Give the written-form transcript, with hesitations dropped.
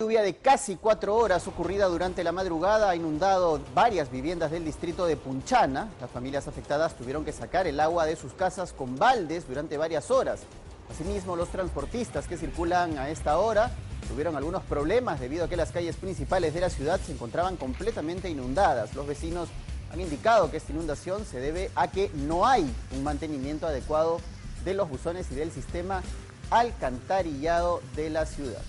lluvia de casi 4 horas ocurrida durante la madrugada ha inundado varias viviendas del distrito de Punchana. Las familias afectadas tuvieron que sacar el agua de sus casas con baldes durante varias horas. Asimismo, los transportistas que circulan a esta hora tuvieron algunos problemas debido a que las calles principales de la ciudad se encontraban completamente inundadas. Los vecinos han indicado que esta inundación se debe a que no hay un mantenimiento adecuado de los buzones y del sistema alcantarillado de la ciudad.